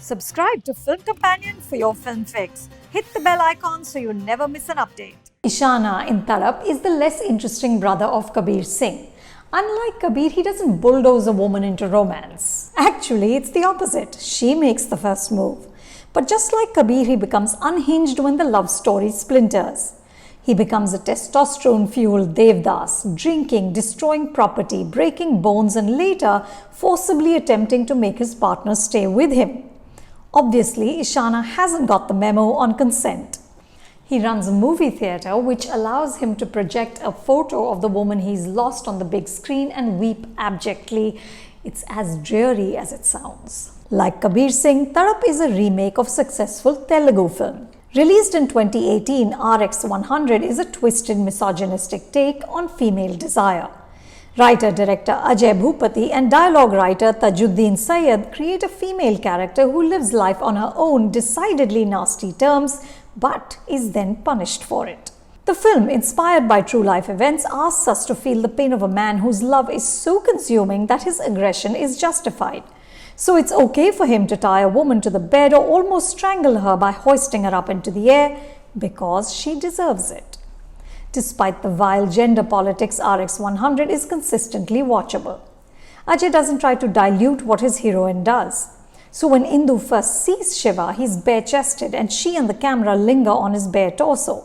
Subscribe to Film Companion for your film fix. Hit the bell icon so you never miss an update. Ishana in Tadap is the less interesting brother of Kabir Singh. Unlike Kabir, he doesn't bulldoze a woman into romance. Actually, it's the opposite. She makes the first move. But just like Kabir, he becomes unhinged when the love story splinters. He becomes a testosterone-fueled Devdas, drinking, destroying property, breaking bones, and later forcibly attempting to make his partner stay with him. Obviously, Ishana hasn't got the memo on consent. He runs a movie theatre which allows him to project a photo of the woman he's lost on the big screen and weep abjectly. It's as dreary as it sounds. Like Kabir Singh, Tadap is a remake of successful Telugu film. Released in 2018, RX 100 is a twisted misogynistic take on female desire. Writer-director Ajay Bhupati and dialogue writer Tajuddin Syed create a female character who lives life on her own decidedly nasty terms but is then punished for it. The film, inspired by true life events, asks us to feel the pain of a man whose love is so consuming that his aggression is justified. So it's okay for him to tie a woman to the bed or almost strangle her by hoisting her up into the air because she deserves it. Despite the vile gender politics, RX 100 is consistently watchable. Ajay doesn't try to dilute what his heroine does. So when Indu first sees Shiva, he's bare-chested and she and the camera linger on his bare torso.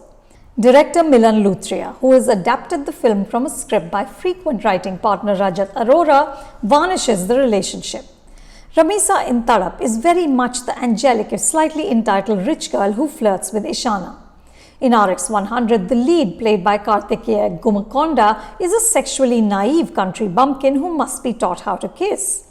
Director Milan Luthria, who has adapted the film from a script by frequent writing partner Rajat Arora, varnishes the relationship. Ramisa in Tadap is very much the angelic if slightly entitled rich girl who flirts with Ishana. In RX 100, the lead, played by Kartikeya Gumakonda, is a sexually naive country bumpkin who must be taught how to kiss.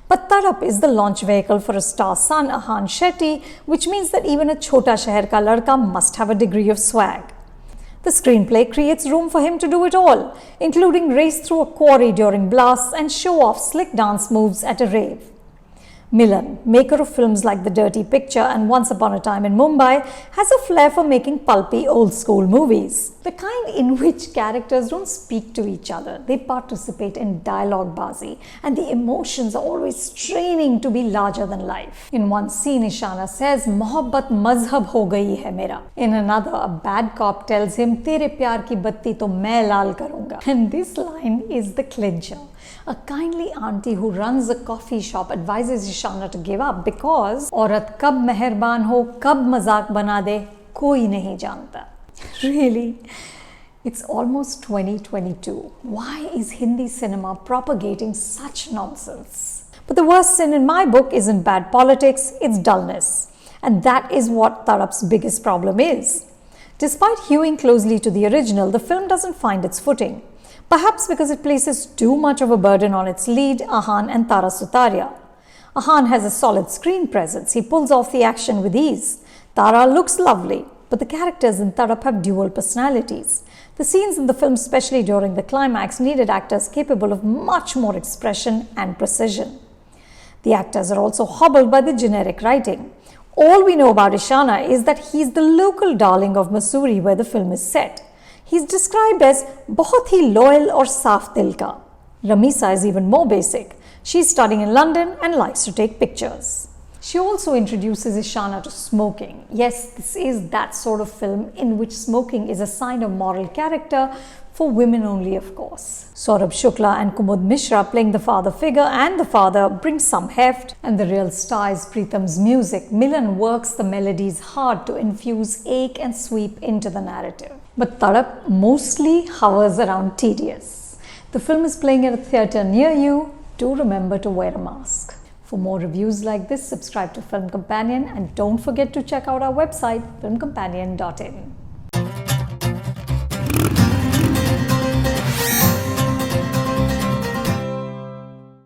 But Tadap is the launch vehicle for a star son, Ahan Shetty, which means that even a chhota shehar ka ladka must have a degree of swag. The screenplay creates room for him to do it all, including race through a quarry during blasts and show off slick dance moves at a rave. Menon, maker of films like The Dirty Picture and Once Upon a Time in Mumbai, has a flair for making pulpy old-school movies. The kind in which characters don't speak to each other, they participate in dialogue-bazi, and the emotions are always straining to be larger than life. In one scene, Ishana says, "Mohabbat mazhab ho gayi hai mera." In another, a bad cop tells him, "Tere pyar ki batti to main lal karunga." And this line is the clincher. A kindly auntie who runs a coffee shop advises Ishana to give up because औरत कब मेहरबान हो, कब मजाक बना दे, कोई नहीं जानता. Really? It's almost 2022. Why is Hindi cinema propagating such nonsense? But the worst sin in my book isn't bad politics, it's dullness. And that is what Tadap's biggest problem is. Despite hewing closely to the original, the film doesn't find its footing. Perhaps because it places too much of a burden on its lead, Ahan and Tara Sutaria. Ahan has a solid screen presence. He pulls off the action with ease. Tara looks lovely, but the characters in Tadap have dual personalities. The scenes in the film, especially during the climax, needed actors capable of much more expression and precision. The actors are also hobbled by the generic writing. All we know about Ishana is that he's the local darling of Mussoorie where the film is set. He's described as बहुत ही loyal और साफ दिल का. Ramisa is even more basic. She's studying in London and likes to take pictures. She also introduces Ishana to smoking. Yes, this is that sort of film in which smoking is a sign of moral character, for women only, of course. Saurabh Shukla and Kumud Mishra playing the father figure and the father bring some heft, and the real star is Preetham's music. Milan works the melodies hard to infuse ache and sweep into the narrative. But Tadap mostly hovers around tedious. The film is playing at a theatre near you. Do remember to wear a mask. For more reviews like this, subscribe to Film Companion and don't forget to check out our website filmcompanion.in.